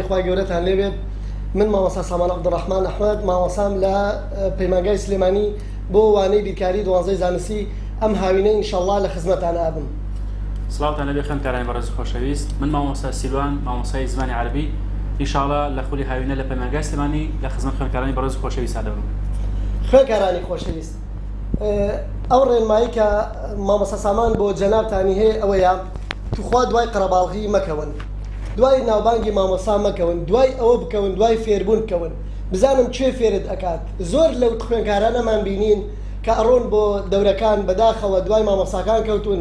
خی گەورەتان لێبێت من مامۆستا سامان عەبدوڕەحمان ئەحمەد مامۆسام لە پەیمانگای سلێمانی بۆ وانەی بیرکاری دوانزەی زانستی ئەم هاوینە ئینشەڵڵا لە خزمەتان ئابم. سڵاوتان لەبێ خوێندکارانی بەڕێز خۆشەویست، من مامۆستا سیلوان مامۆستای زمانی عەربی ئینشەڵڵا لە خولی هاوینە لە پەیمانگای سلێمانی لە خزمەت خوێندکارانی بەڕێز خۆشەویست دەبم. خوێندکارانی خۆشەویست، ئەو ڕێنمایی کە مامۆستا سامان بۆ جەنابتانی هەیە ئەوەیە توخوا دوای قەرەباڵغی مەکەون، دوای ناوبانگی مامۆستا مەکەون، دوای ئەوە بکەون، دوای فێربوون بکەون. بزانم کوێ فێرت ئەکات. زۆر لەو خوێندکارانەمان بینین کە ئەڕۆن بۆ دەورەکان بەداخەوە دوای مامۆستاکان کەوتون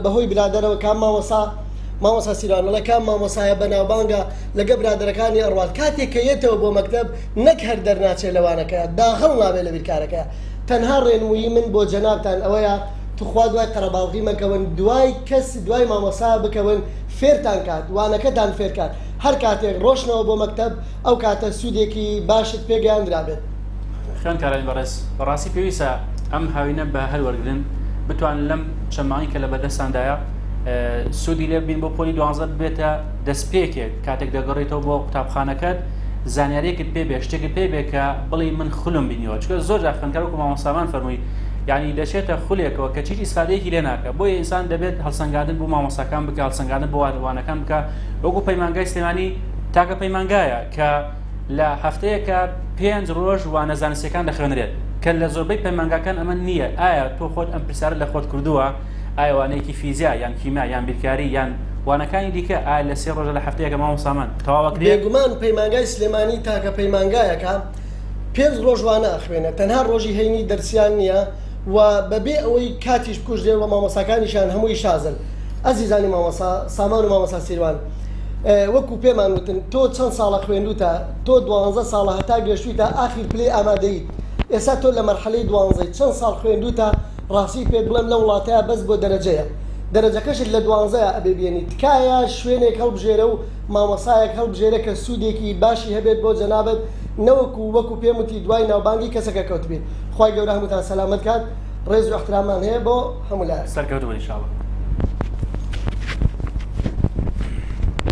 بەهۆی برادەرەوە کام مامۆستا سیلوان کام مامۆستایە بە ناوبانگە لەگە برادەرەکانی ئەڕوات کاتێک کە یێتەوە بۆ مەکتەب نەک هەر دەرناچێت لەوانەکە داخەڵ نابێت لە بیرکارەکە. تەنها ڕێنمووی من بۆ جەنابتان ئەوەیە توخوا دوای قەرەباڵغی مەکەون، دوای کەس دوای مامۆستا بکەون فێرتان کات، وانەکەتان فێر کات. هەر کاتێک ڕۆشنەوە بۆ مەکتەب ئەو کاتە سوودێکی باشت پێگەیاندرابێت. خوێندکارانی بەڕێز، بەڕاستی پێویستە ئەم هاوینە بە هەلوەرگرن بتوانن لەم چەماڵی کە لە بەردەستاندایە سوودی لێ بین بۆ پۆلی 12 بێتە دەستپێکێک کاتێک دەگەڕێتەوە بۆ قوتابخانەکەت زانیاریەکت پێبێ شتێکت پێبێ کە بڵێ من خولم بینیەوە، چکە زۆر جار خوێندکار وەکو مامۆستامان فەرمووی یعنی دەچێتە خولێکەوە کە چیت ئیسفادەیەکی لێ ناکە، بۆیە ئینسان دەبێت هەڵسەنگاندن بۆ مامۆستاکان بکە، هەڵسەنگاندن بۆ وانەکان بکە. وەکو پەیمانگای سلێمانی تاکە پەیمانگایە کە لە هەفتەیەکە 5 ڕۆژ وانە زانستیەکان دەخوێنرێت کە لە زۆربەی پەیمانگاکان ئەمە نییە. ئایا تۆ خۆت ئەم پرسیارە لە خۆت کردووە؟ ئایا وانەیەکی فیزیا یان کیمیا یان بیرکاری یان وانەکانی دیکە ئایا لە 3 ڕۆژە لە هەفتەیەکە مامۆستامان تەواوەک بێگومان پەیمانگای سلێمانی تاکە پەیمانگایەکە 5 ڕۆژ وانە ئەخوێنێت، تەنها ڕۆژی هەینی دەرسیان نییە و بەبێ ئەوەی کاتیش بکوژێ و مامۆستاکانیشان هەمووی شازن. ئەزیزانی مامۆستا سامان و مامۆستا سیروان، وەکو پێمان وتن تۆ چەند ساڵە خوێندوتە، تۆ 12 ساڵە هەتا گەشتوویتە ئاخر پلەی ئامادەیت، ئێستا تۆ لە مەرحەلەی 12 چەند ساڵ خوێندوتە. ڕاستی پێت بڵێم لە وڵاتەیە بەس بۆ دەرەجەیە، دەرەجەکەشت لە 12 ئەبێبێنی، تکایە شوێنێک هەڵبژێرە و مامۆسایەک هەڵبژێرە کە سوودێکی باشی هەبێت بۆ جەنابەت، نەوەکو وەکو پێم وتی دوای ناوبانگی کەسەکە کەوت بێت. خی گەورە هەمووتان سەلامەت کات، ڕێز و احترامان هەیە بۆ هەموو لایەک. سەرکەوتوە ئینشاڵڵا.